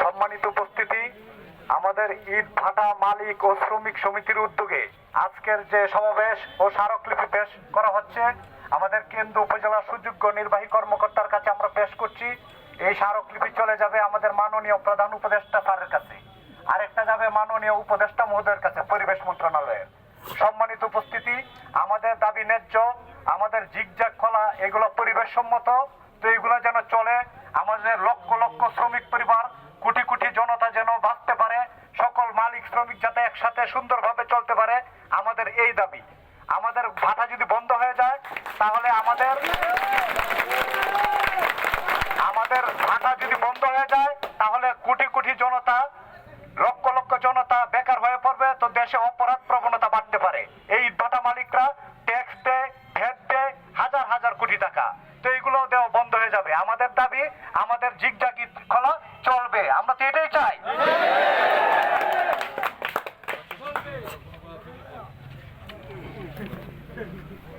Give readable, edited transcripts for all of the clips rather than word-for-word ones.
সম্মানিত উপস্থিতি, আমাদের ইট ভাটা মালিক ও শ্রমিক সমিতির উদ্যোগে আজকের যে সমাবেশ ও স্মারকলিপি পেশ করা হচ্ছে, আমাদের কেন্দ্র উপজেলা সুযোগ্য নির্বাহী কর্মকর্তার কাছে আমরা পেশ করছি। এই স্মারকলিপি চলে যাবে আমাদের মাননীয় প্রধান উপদেষ্টা স্যারের কাছে, আরেকটা যাবে মাননীয় উপদেষ্টা মহোদয়ের কাছে পরিবেশ মন্ত্রণালয়ের। সম্মানিত উপস্থিতি, আমাদের দাবি ন্যায্য, আমাদের জিগজ্যাগ খোলা এগুলো পরিবেশ সম্মত, তো এগুলো যেন চলে। আমাদের লক্ষ লক্ষ শ্রমিক পরিবার, কোটি কোটি জনতা যেন বাঁচতে পারে, সকল মালিক শ্রমিক যাতে একসাথে সুন্দরভাবে চলতে পারে, আমাদের এই দাবি। আমাদের ভাটা যদি বন্ধ হয়ে যায় তাহলে আমাদের ভাটা যদি বন্ধ হয়ে যায় তাহলে কোটি কোটি জনতা, লক্ষ লক্ষ জনতা বেকার হয়ে পড়বে, তো দেশে অপরাধ প্রবণতা বাড়তে পারে। এই ভাটা মালিকরা ট্যাক্স দেয়, ভ্যাট দেয় হাজার হাজার কোটি টাকা, তো এইগুলো দেওয়া বন্ধ হয়ে যাবে। আমাদের দাবি আমাদের জিগজাগ খোলা চলবে, আমরা তো এটাই চাই।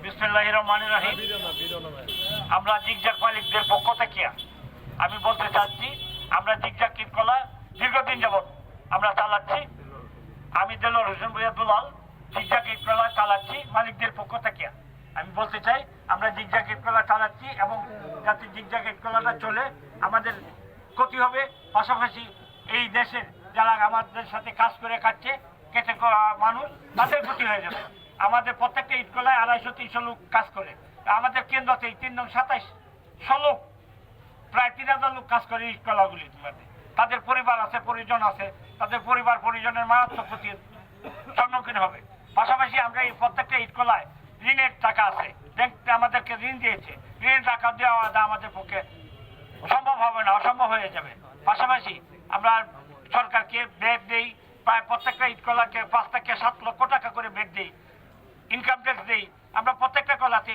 বিসমিল্লাহির রহমানির রহিম। আমরা জিগজাগ মালিকদের পক্ষ থেকে আমি বলতে চাচ্ছি, আমরা জিগজাগ কলা দীর্ঘদিন যাবৎ আমরা চালাচ্ছি। আমি দেলোয়ার হোসেন ভূঁইয়া দুলাল জিগজাগ কলা চালাচ্ছি মালিকদের পক্ষ থেকে। আমি বলতে চাই আমরা জিগজাগ কলা চালাচ্ছি এবং যাতে জিগজাগ কলাটা চলে আমাদের ক্ষতি হবে, পাশাপাশি এই দেশের যারা আমাদের সাথে কাজ করে খাচ্ছে কেটে মানুষ, তাদের ক্ষতি হয়ে যাবে। আমাদের প্রত্যেকটা ইটকলায় 250-300 লোক কাজ করে। আমাদের কেন্দ্রতে 3-27 লোক, প্রায় 3000 লোক কাজ করে ইটকলাগুলির মধ্যে। তাদের পরিবার আছে, পরিজন আছে, তাদের পরিবার পরিজনের মারাত্মক ক্ষতির সম্মুখীন হবে। পাশাপাশি আমরা এই প্রত্যেকটা ইটকলায় ঋণের টাকা আছে, ব্যাংক আমাদেরকে ঋণ দিয়েছে, ঋণের টাকা দেওয়া আমাদের পক্ষে সম্ভব হবে না, অসম্ভব হয়ে যাবে। পাশাপাশি আমরা সরকারকে বেড দিই, প্রায় প্রত্যেকটা ইটকলাকে 5 থেকে 7 লক্ষ টাকা করে বেড দিই, ইনকাম ট্যাক্স দিই। আমরা প্রত্যেকটা কলাতে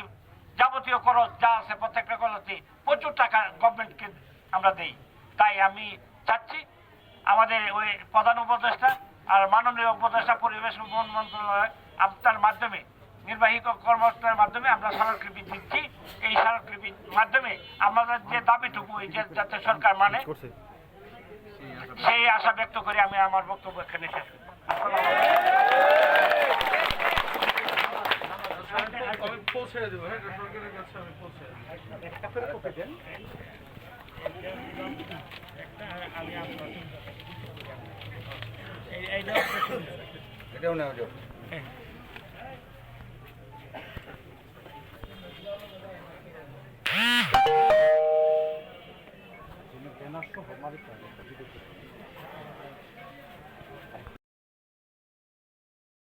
যাবতীয় খরচ যা আছে প্রত্যেকটা কলাতে প্রচুর টাকা গভর্নমেন্টকে আমরা দিই। তাই আমি চাচ্ছি আমাদের ওই প্রধান উপদেষ্টা আর মাননীয় উপদেষ্টা পরিবেশ মন্ত্রণালয় আপনার মাধ্যমে, নির্বাহী কর্মকর্তার মাধ্যমে আমরা স্মারকলিপি দিচ্ছি। এই স্মারকলিপির মাধ্যমে আমাদের যে দাবিটুকু যাতে সরকার মানে, সেই আশা ব্যক্ত করে আমি আমার বক্তব্য এখানে শেষ করি। আমি পৌঁছে দেবো, হ্যাঁ, সরকারের কাছে আমি পৌঁছে এটাও নেওয়া যাবে।